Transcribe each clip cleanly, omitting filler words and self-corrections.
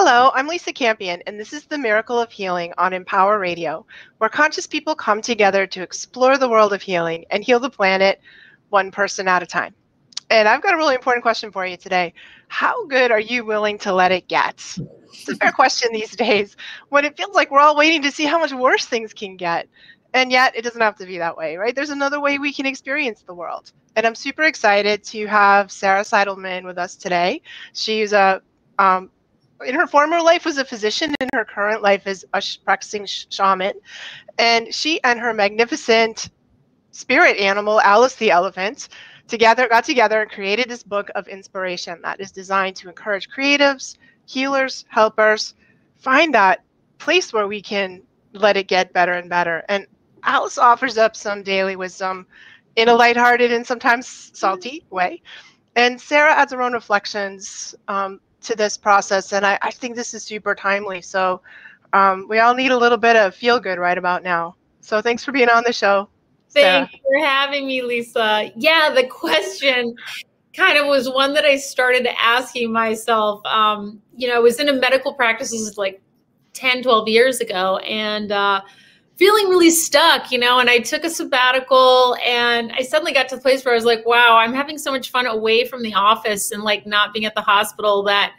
Hello, I'm Lisa Campion, and this is the Miracle of Healing on Empower Radio, where conscious people come together to explore the world of healing and heal the planet one person at a time. And I've got a really important question for you today. How good are you willing to let it get? It's a fair question these days when it feels like we're all waiting to see how much worse things can get. And yet it doesn't have to be that way, right? There's another way we can experience the world. And I'm super excited to have Sarah Seidelman with us today. She's in her former life was a physician, in her current life is a practicing shaman. And she and her magnificent spirit animal, Alice the elephant, got together and created this book of inspiration that is designed to encourage creatives, healers, helpers, find that place where we can let it get better and better. And Alice offers up some daily wisdom in a lighthearted and sometimes salty way. And Sarah adds her own reflections to this process. And I think this is super timely. So we all need a little bit of feel good right about now. So thanks for being on the show, Sarah. Thanks for having me, Lisa. Yeah, the question kind of was one that I started asking myself. You know, I was in a medical practice like 10, 12 years ago, and feeling really stuck, you know, and I took a sabbatical, and I suddenly got to the place where I was like, wow, I'm having so much fun away from the office and like not being at the hospital that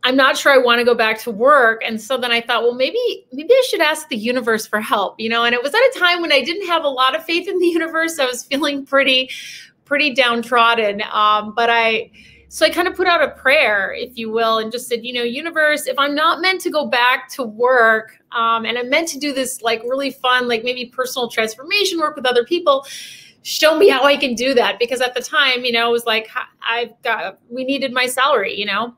I'm not sure I want to go back to work. And so then I thought, well, maybe I should ask the universe for help, you know, and it was at a time when I didn't have a lot of faith in the universe. I was feeling pretty downtrodden. So I kind of put out a prayer, if you will, and just said, you know, universe, if I'm not meant to go back to work, and I'm meant to do this like really fun, like maybe personal transformation work with other people, show me how I can do that. Because at the time, you know, it was like, we needed my salary, you know,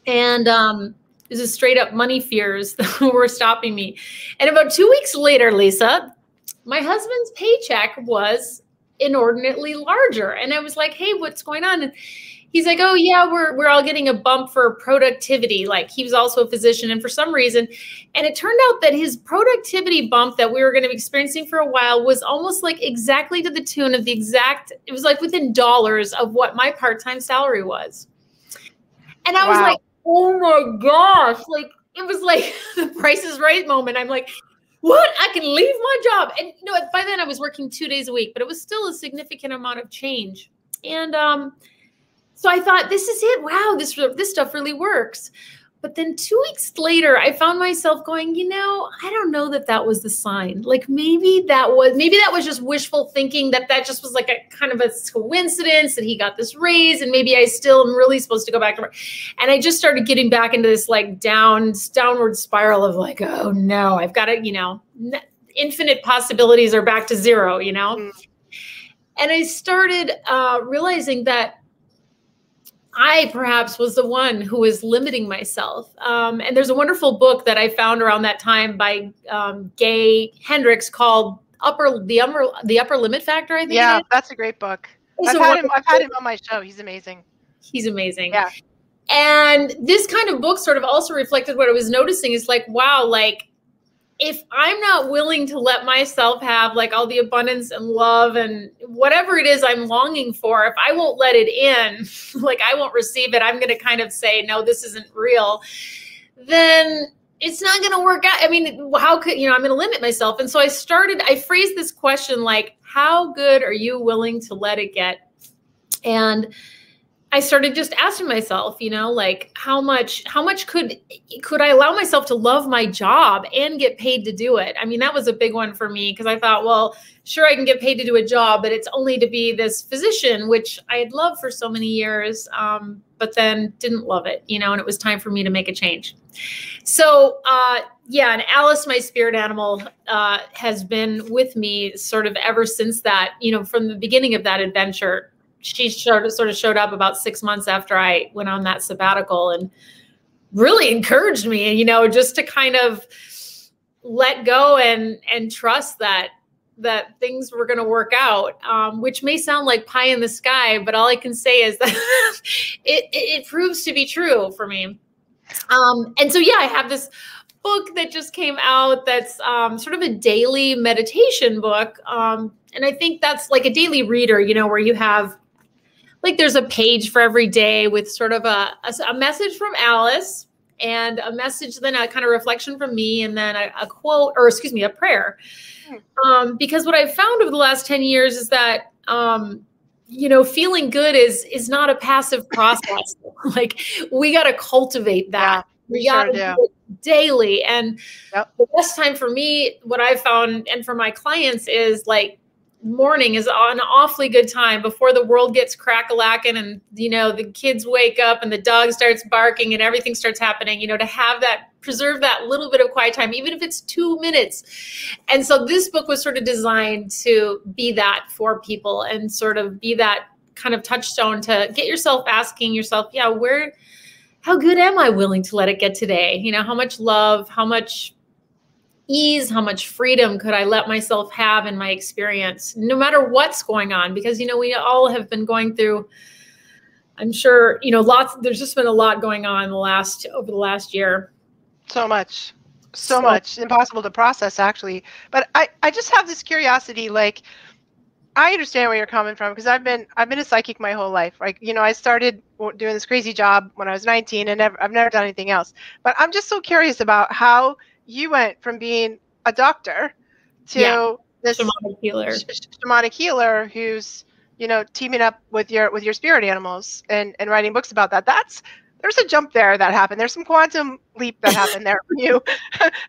and it was a straight up money fears that were stopping me. And about 2 weeks later, Lisa, my husband's paycheck was inordinately larger. And I was like, hey, what's going on? And he's like, oh yeah, we're all getting a bump for productivity. Like he was also a physician, and for some reason, and it turned out that his productivity bump that we were going to be experiencing for a while was almost like exactly to the tune of it was like within dollars of what my part-time salary was. And I was like, oh my gosh, like it was like the Price is Right moment. I'm like, what? I can leave my job. And you know, by then I was working 2 days a week, but it was still a significant amount of change. And so I thought, this is it. Wow, this stuff really works. But then 2 weeks later, I found myself going, you know, I don't know that was the sign. Like maybe that was just wishful thinking, that just was like a kind of a coincidence that he got this raise, and maybe I still am really supposed to go back to work. And I just started getting back into this like downward spiral of like, oh no, I've got to, you know, infinite possibilities are back to zero, you know? Mm. And I started realizing that I perhaps was the one who was limiting myself. And there's a wonderful book that I found around that time by Gay Hendricks called The Upper Limit Factor, I think. Yeah, that's a great book. I've had him on my show. He's amazing. He's amazing. Yeah. And this kind of book sort of also reflected what I was noticing is like, wow, like if I'm not willing to let myself have like all the abundance and love and whatever it is I'm longing for, if I won't let it in, like I won't receive it, I'm going to kind of say, no, this isn't real, then it's not going to work out. I mean, how could, you know, I'm going to limit myself. And so I phrased this question like, how good are you willing to let it get? And I started just asking myself, you know, like how much could I allow myself to love my job and get paid to do it? I mean, that was a big one for me because I thought, well, sure, I can get paid to do a job, but it's only to be this physician, which I had loved for so many years, but then didn't love it, you know, and it was time for me to make a change. So, yeah, and Alice, my spirit animal, has been with me sort of ever since that, you know, from the beginning of that adventure. She sort of showed up about 6 months after I went on that sabbatical and really encouraged me, you know, just to kind of let go and trust that things were going to work out, which may sound like pie in the sky, but all I can say is that it proves to be true for me. And so, yeah, I have this book that just came out that's sort of a daily meditation book. And I think that's like a daily reader, you know, where you have like there's a page for every day with sort of a message from Alice and a message, then a kind of reflection from me, and then a quote, or excuse me, a prayer. Because what I've found over the last 10 years is that, you know, feeling good is not a passive process. Like, we got to cultivate that. Yeah, we got to do it daily. And the best time for me, what I've found, and for my clients, is like morning is an awfully good time before the world gets crack-a-lacking and, you know, the kids wake up and the dog starts barking and everything starts happening, you know, to have that, preserve that little bit of quiet time, even if it's 2 minutes. And so this book was sort of designed to be that for people and sort of be that kind of touchstone to get yourself asking yourself, yeah, how good am I willing to let it get today? You know, how much love, how much ease, how much freedom could I let myself have in my experience, no matter what's going on? Because, you know, we all have been going through, I'm sure, you know, there's just been a lot going on over the last year. So much, impossible to process, actually. But I just have this curiosity, like, I understand where you're coming from, because I've been a psychic my whole life. Like, you know, I started doing this crazy job when I was 19, and I've never done anything else. But I'm just so curious about how you went from being a doctor to this shamanic healer who's, you know, teaming up with your spirit animals and writing books about that. There's a jump there that happened. There's some quantum leap that happened there for you.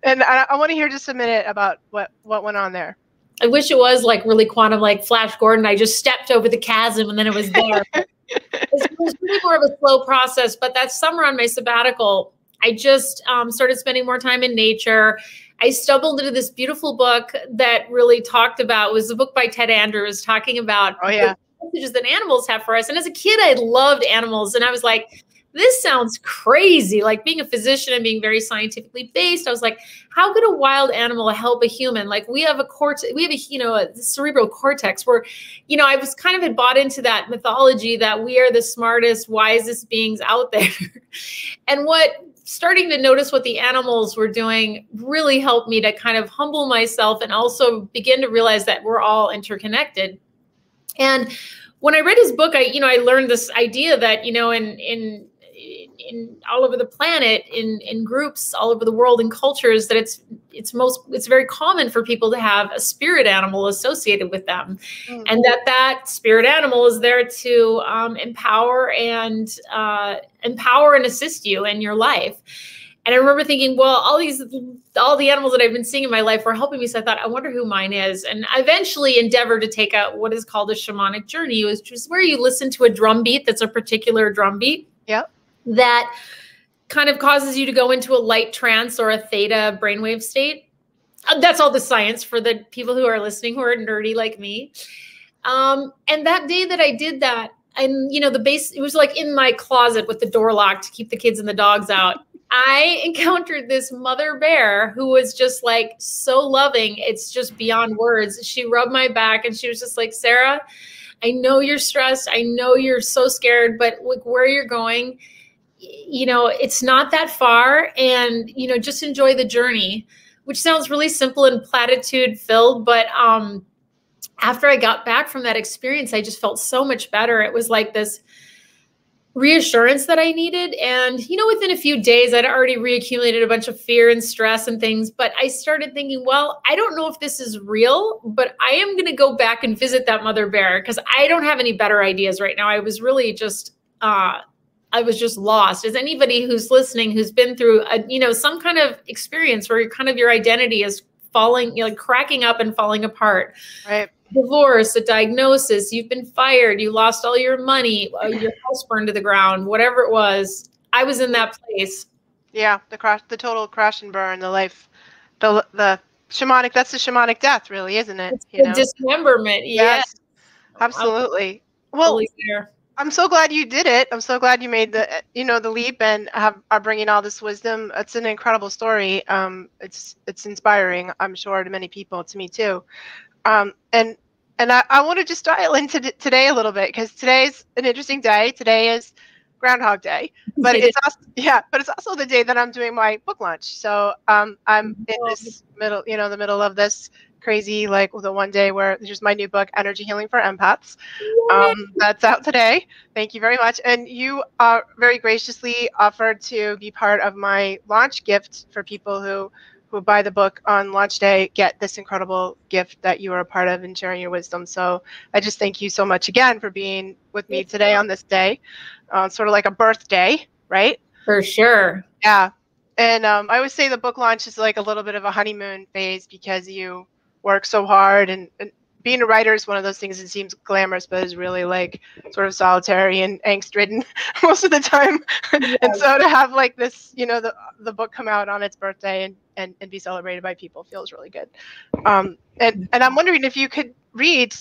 And I want to hear just a minute about what went on there. I wish it was like really quantum, like Flash Gordon. I just stepped over the chasm and then it was there. It was really more of a slow process. But that summer on my sabbatical, I just started spending more time in nature. I stumbled into this beautiful book that really talked about, was a book by Ted Andrews talking about the messages that animals have for us. And as a kid, I loved animals. And I was like, this sounds crazy. Like, being a physician and being very scientifically based, I was like, how could a wild animal help a human? Like, we have a you know, a cerebral cortex where, you know, I was kind of had bought into that mythology that we are the smartest, wisest beings out there. And starting to notice what the animals were doing really helped me to kind of humble myself and also begin to realize that we're all interconnected. And when I read his book, I learned this idea that, you know, in all over the planet, in groups all over the world, in cultures, that it's very common for people to have a spirit animal associated with them, and that spirit animal is there to empower and assist you in your life. And I remember thinking, well, all the animals that I've been seeing in my life were helping me. So I thought, I wonder who mine is. And I eventually endeavored to take out what is called a shamanic journey, which is where you listen to a drum beat that's a particular drum beat. Yep. That kind of causes you to go into a light trance or a theta brainwave state. That's all the science for the people who are listening who are nerdy like me. And that day that I did that, and, you know, it was like in my closet with the door locked to keep the kids and the dogs out. I encountered this mother bear who was just like so loving. It's just beyond words. She rubbed my back and she was just like, Sarah, I know you're stressed. I know you're so scared, but look where you're going. You know, it's not that far, and, you know, just enjoy the journey, which sounds really simple and platitude filled. But after I got back from that experience, I just felt so much better. It was like this reassurance that I needed. And, you know, within a few days, I'd already reaccumulated a bunch of fear and stress and things. But I started thinking, well, I don't know if this is real, but I am going to go back and visit that mother bear, because I don't have any better ideas right now. I was really just, I was just lost. As anybody who's listening, who's been through some kind of experience where your identity is falling, you know, like cracking up and falling apart. Right. Divorce, a diagnosis, you've been fired, you lost all your money, your house burned to the ground, whatever it was. I was in that place. Yeah, the total crash and burn, the life, the shamanic, that's the shamanic death, really, isn't it? It's the dismemberment. Yes, absolutely. Well, I'm so glad you did it. I'm so glad you made the leap and are bringing all this wisdom. It's an incredible story. It's inspiring, I'm sure, to many people, to me too. And I want to just dial into today a little bit, because today's an interesting day. Today is Groundhog Day, but it's also the day that I'm doing my book launch. So I'm in this middle, the middle of this crazy, like the one day where there's my new book, Energy Healing for Empaths. That's out today. Thank you very much. And you very graciously offered to be part of my launch gift for people who buy the book on launch day, get this incredible gift that you are a part of and sharing your wisdom. So I just thank you so much again for being with me today on this day. Sort of like a birthday, right? For sure. Yeah. And I always say the book launch is like a little bit of a honeymoon phase because you work so hard, and being a writer is one of those things that seems glamorous, but is really like sort of solitary and angst ridden most of the time. Yes. And so to have like this, you know, the book come out on its birthday and be celebrated by people feels really good. And I'm wondering if you could read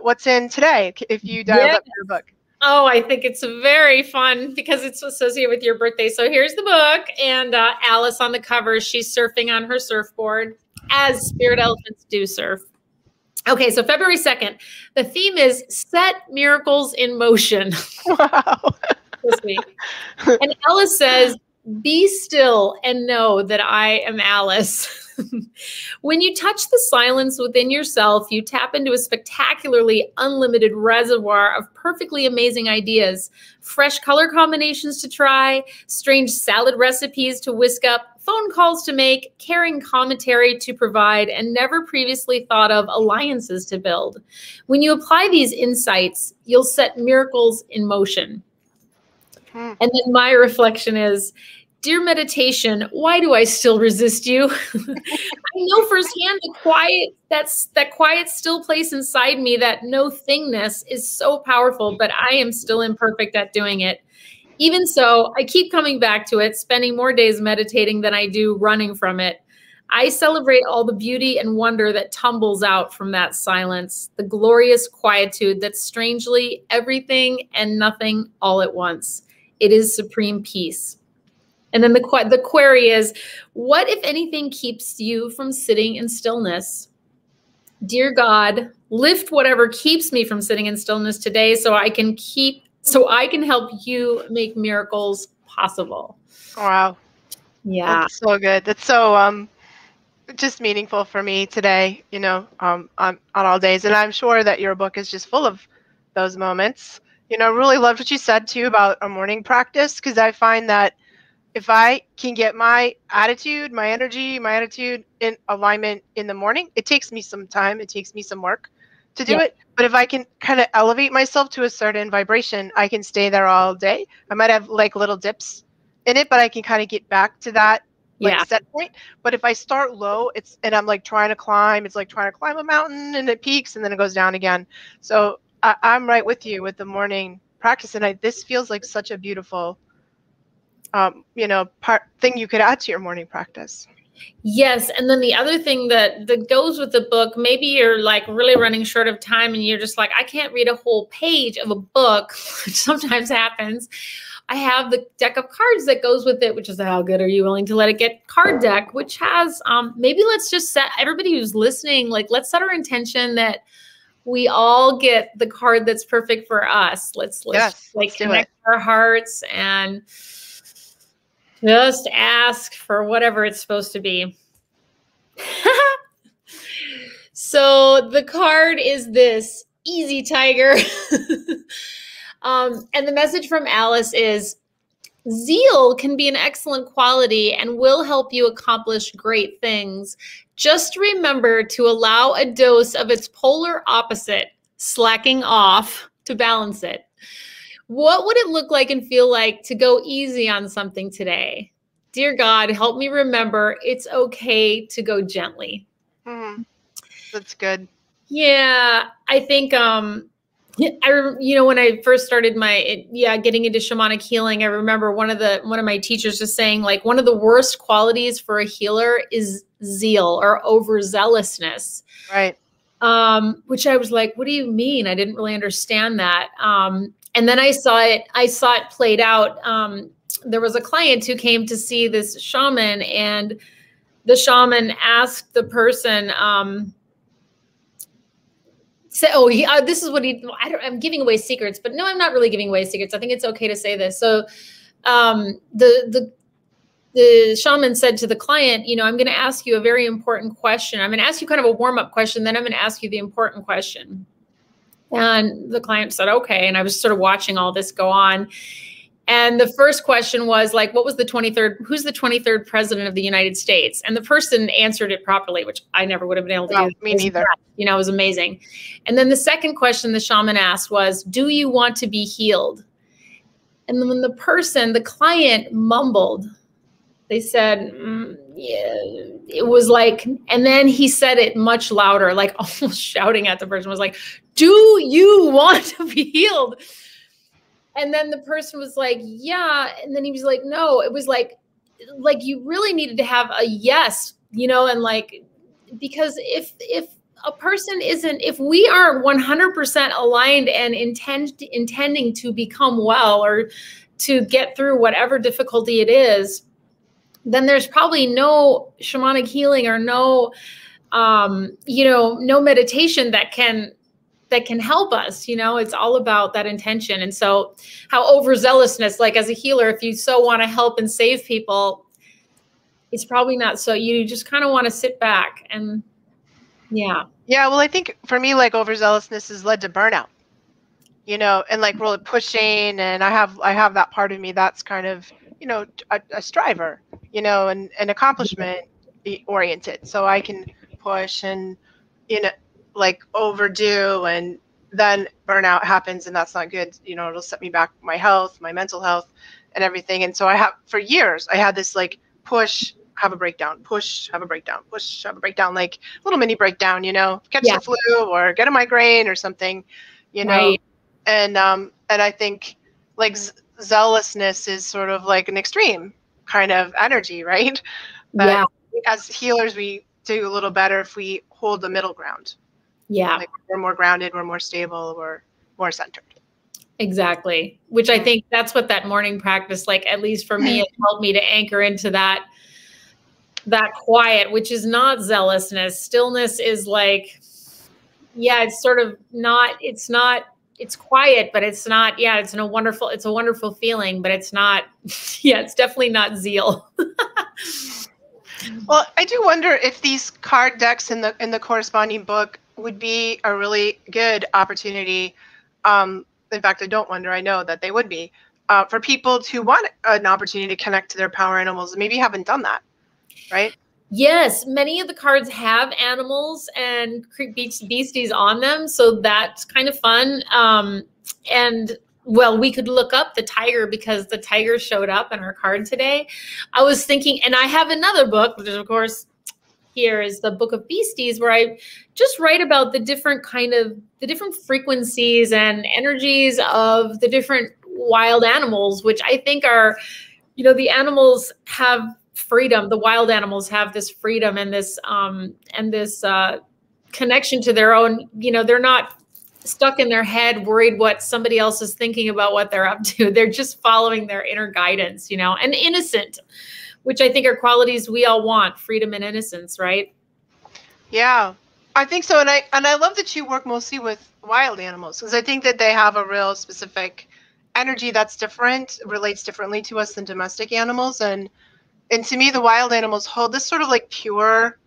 what's in today, if you dialed up your book. Oh, I think it's very fun because it's associated with your birthday. So here's the book, and Alice on the cover, she's surfing on her surfboard, as spirit elephants do surf. Okay, so February 2nd, the theme is Set Miracles in Motion. Wow. This week. And Alice says, be still and know that I am Alice. When you touch the silence within yourself, you tap into a spectacularly unlimited reservoir of perfectly amazing ideas, fresh color combinations to try, strange salad recipes to whisk up, phone calls to make, caring commentary to provide, and never previously thought of alliances to build. When you apply these insights, you'll set miracles in motion. And then my reflection is, dear meditation, why do I still resist you? I know firsthand that quiet, still place inside me, that no thingness is so powerful, but I am still imperfect at doing it. Even so, I keep coming back to it, spending more days meditating than I do running from it. I celebrate all the beauty and wonder that tumbles out from that silence, the glorious quietude that's strangely everything and nothing all at once. It is supreme peace. And then the query is, what, if anything, keeps you from sitting in stillness? Dear God, lift whatever keeps me from sitting in stillness today so I can help you make miracles possible. Wow. Yeah. That's so good. That's so just meaningful for me today, you know, on all days. And I'm sure that your book is just full of those moments. You know, really loved what you said too about a morning practice, because I find that if I can get my attitude, my energy, my attitude in alignment in the morning, it takes me some time, it takes me some work to do it. But if I can kind of elevate myself to a certain vibration, I can stay there all day. I might have like little dips in it, but I can kind of get back to that set point. But if I start low, and I'm like trying to climb, it's like trying to climb a mountain and it peaks and then it goes down again. So I'm right with you with the morning practice. And this feels like such a beautiful you know, thing you could add to your morning practice. Yes. And then the other thing that goes with the book, maybe you're like really running short of time and you're just like, I can't read a whole page of a book, which sometimes happens. I have the deck of cards that goes with it, which is How Good Are You Willing to Let It Get card deck, which has, maybe let's just set everybody who's listening, like let's set our intention that we all get the card that's perfect for us. Let's like connect our hearts and just ask for whatever it's supposed to be. So the card is this easy tiger. And the message from Alice is, zeal can be an excellent quality and will help you accomplish great things. Just remember to allow a dose of its polar opposite, slacking off, to balance it. What would it look like and feel like to go easy on something today? Dear God, help me remember it's okay to go gently. That's good. Yeah, I think, you know, when I first started getting into shamanic healing, I remember one of my teachers just saying, like, one of the worst qualities for a healer is zeal or overzealousness. Right. Which I was like, what do you mean? I didn't really understand that. And then I saw it played out. There was a client who came to see this shaman, and the shaman asked the person, this is what I'm giving away secrets, but no, I'm not really giving away secrets. I think it's okay to say this. So, the shaman said to the client, you know, I'm going to ask you a very important question. I'm going to ask you kind of a warm-up question, then I'm going to ask you the important question. And the client said, okay. And I was sort of watching all this go on. And the first question was like, who's the 23rd president of the United States? And the person answered it properly, which I never would have been able to do. Me neither. You know, it was amazing. And then the second question the shaman asked was, do you want to be healed? And then when the client mumbled, they said, yeah, it was like, and then he said it much louder, like almost shouting at the person, was like, do you want to be healed? And then the person was like, yeah. And then he was like, no, it was like you really needed to have a yes, you know, and like, because if a person if we aren't 100% aligned and intending to become well or to get through whatever difficulty it is, then there's probably no shamanic healing or no, you know, no meditation that can help us. You know, it's all about that intention. And so how overzealousness, like as a healer, if you so want to help and save people, it's probably not. So you just kind of want to sit back and yeah. Yeah. Well, I think for me, like overzealousness has led to burnout, you know, and like really pushing. And I have that part of me that's kind of, you know, a striver, you know, and accomplishment oriented. So I can push and, you know, like overdo, and then burnout happens, and that's not good. You know, it'll set me back, my health, my mental health and everything. And so for years, I had this like push, have a breakdown, push, have a breakdown, push, have a breakdown, like little mini breakdown, you know, catch the flu or get a migraine or something, you know. Right. And I think like zealousness is sort of like an extreme kind of energy, right? But as healers, we do a little better if we hold the middle ground. Yeah. Like we're more grounded, we're more stable, we're more centered. Exactly. Which I think that's what that morning practice, like, at least for me, it helped me to anchor into that quiet, which is not zealousness. Stillness is like, it's sort of not, it's quiet, but it's not, it's a wonderful feeling, but it's not, it's definitely not zeal. Well, I do wonder if these card decks in the corresponding book would be a really good opportunity. In fact, I don't wonder, I know that they would be, for people to want an opportunity to connect to their power animals and maybe haven't done that, right? Yes, many of the cards have animals and beasties on them, so that's kind of fun. And well, we could look up the tiger because the tiger showed up in our card today. I was thinking, and I have another book, which is, of course, here is the Book of Beasties, where I just write about the different frequencies and energies of the different wild animals, which I think are, you know, the animals have freedom. The wild animals have this freedom and this connection to their own, you know, they're not stuck in their head, worried what somebody else is thinking about what they're up to. They're just following their inner guidance, you know, and innocent, which I think are qualities we all want, freedom and innocence, right? Yeah, I think so. And I love that you work mostly with wild animals, because I think that they have a real specific energy that's different, relates differently to us than domestic animals. And to me, the wild animals hold this sort of like pure,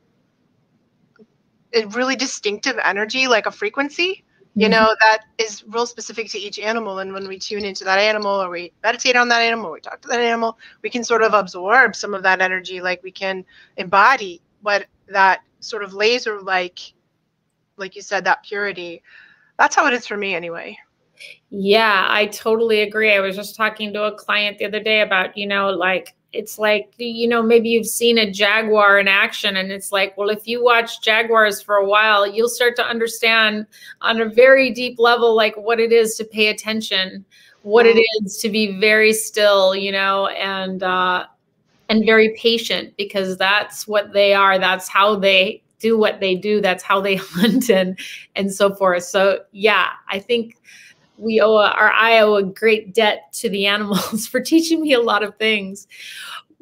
really distinctive energy, like a frequency, you know, that is real specific to each animal. And when we tune into that animal, or we meditate on that animal, or we talk to that animal, we can sort of absorb some of that energy. Like we can embody what that sort of laser, like you said, that purity. That's how it is for me anyway. Yeah, I totally agree. I was just talking to a client the other day about, you know, like, it's like, you know, maybe you've seen a jaguar in action, and it's like, well, if you watch jaguars for a while, you'll start to understand on a very deep level, like what it is to pay attention, what it is to be very still, you know, and very patient, because that's what they are. That's how they do what they do. That's how they hunt and so forth. So yeah, I think I owe a great debt to the animals for teaching me a lot of things.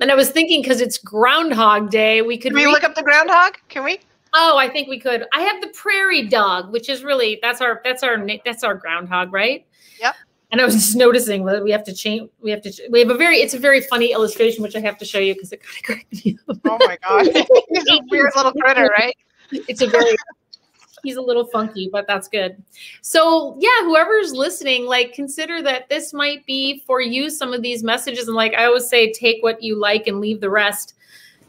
And I was thinking, because it's Groundhog Day, can we look up the groundhog? Can we? Oh, I think we could. I have the prairie dog, which is really, that's our groundhog, right? Yep. And I was just noticing that we have a very, it's a very funny illustration, which I have to show you because it kind of cracked me up. Oh my God. He's a weird little critter, right? He's a little funky, but that's good. So yeah, whoever's listening, like, consider that this might be for you, some of these messages. And like I always say, take what you like and leave the rest.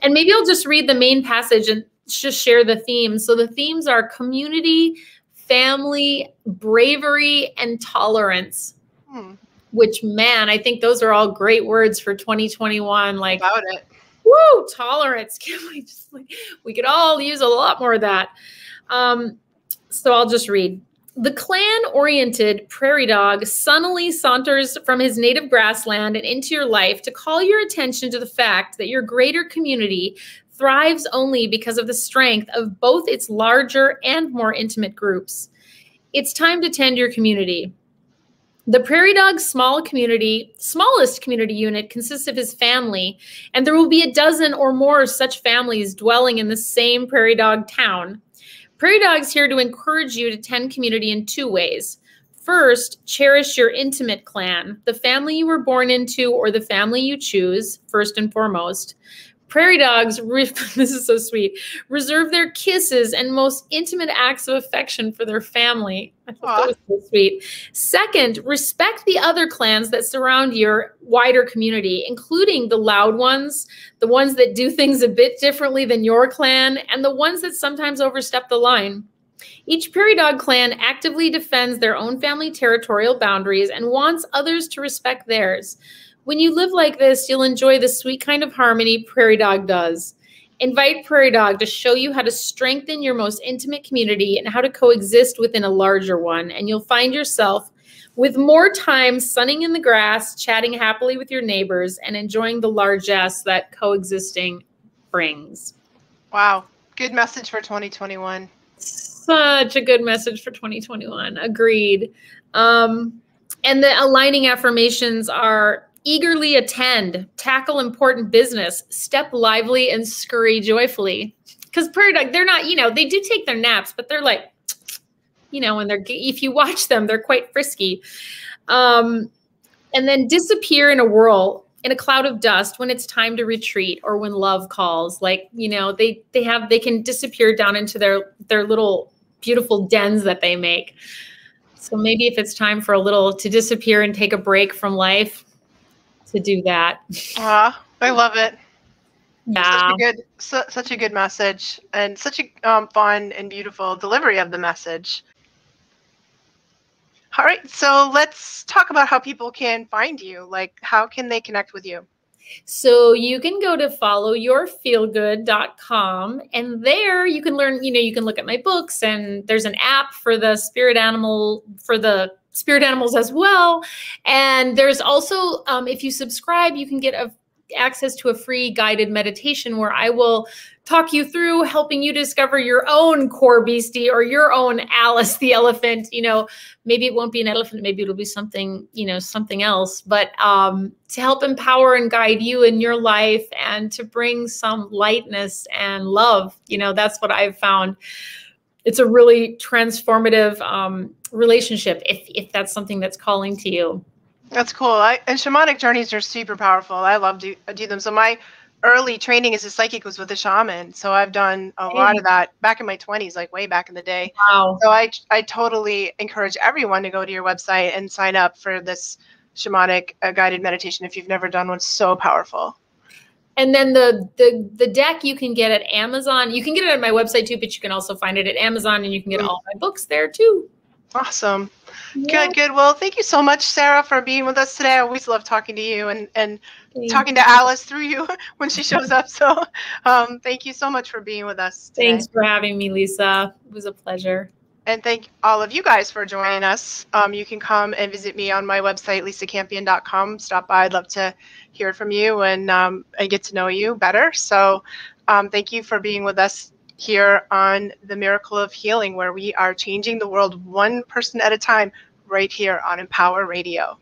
And maybe I'll just read the main passage and just share the themes. So the themes are community, family, bravery, and tolerance. Which, man, I think those are all great words for 2021. Like, about it. Woo, tolerance. We could all use a lot more of that. So I'll just read. The clan-oriented prairie dog sunnily saunters from his native grassland and into your life to call your attention to the fact that your greater community thrives only because of the strength of both its larger and more intimate groups. It's time to tend your community. The prairie dog's smallest community unit consists of his family, and there will be a dozen or more such families dwelling in the same prairie dog town. Prairie Dog's here to encourage you to tend community in two ways. First, cherish your intimate clan, the family you were born into or the family you choose, first and foremost. Prairie dogs, this is so sweet, reserve their kisses and most intimate acts of affection for their family. I thought that was so sweet. Second, respect the other clans that surround your wider community, including the loud ones, the ones that do things a bit differently than your clan, and the ones that sometimes overstep the line. Each prairie dog clan actively defends their own family territorial boundaries and wants others to respect theirs. When you live like this, you'll enjoy the sweet kind of harmony Prairie Dog does. Invite Prairie Dog to show you how to strengthen your most intimate community and how to coexist within a larger one. And you'll find yourself with more time sunning in the grass, chatting happily with your neighbors, and enjoying the largesse that coexisting brings. Wow. Good message for 2021. Such a good message for 2021. Agreed. And the aligning affirmations are: eagerly attend, tackle important business, step lively, and scurry joyfully. Because prairie dog, they're not, they do take their naps, but they're like, when if you watch them, they're quite frisky. And then disappear in a whirl, in a cloud of dust when it's time to retreat or when love calls. Like, they can disappear down into their little beautiful dens that they make. So maybe if it's time for to disappear and take a break from life, to do that. I love it. Yeah. Such a good message, and such a fun and beautiful delivery of the message. All right, so let's talk about how people can find you. Like, how can they connect with you? So you can go to followyourfeelgood.com, and there you can learn, you can look at my books, and there's an app for the spirit animals as well. And there's also, if you subscribe, you can get access to a free guided meditation where I will talk you through helping you discover your own core beastie or your own Alice the elephant. Maybe it won't be an elephant, maybe it'll be something, something else, but to help empower and guide you in your life and to bring some lightness and love. That's what I've found. It's a really transformative relationship if that's something that's calling to you. That's cool. And shamanic journeys are super powerful. I love to do them. So my early training as a psychic was with a shaman. So I've done a lot of that back in my 20s, like way back in the day. Wow. So I totally encourage everyone to go to your website and sign up for this shamanic guided meditation if you've never done one. So powerful. And then the deck you can get at Amazon. You can get it at my website too, but you can also find it at Amazon, and you can get all my books there too. Awesome. Yeah. Good. Well, thank you so much, Sarah, for being with us today. I always love talking to you and talking to Alice through you when she shows up. So thank you so much for being with us today. Thanks for having me, Lisa. It was a pleasure. And thank all of you guys for joining us. You can come and visit me on my website, lisacampion.com. Stop by. I'd love to hear from you and get to know you better. So thank you for being with us here on The Miracle of Healing, where we are changing the world one person at a time right here on Empower Radio.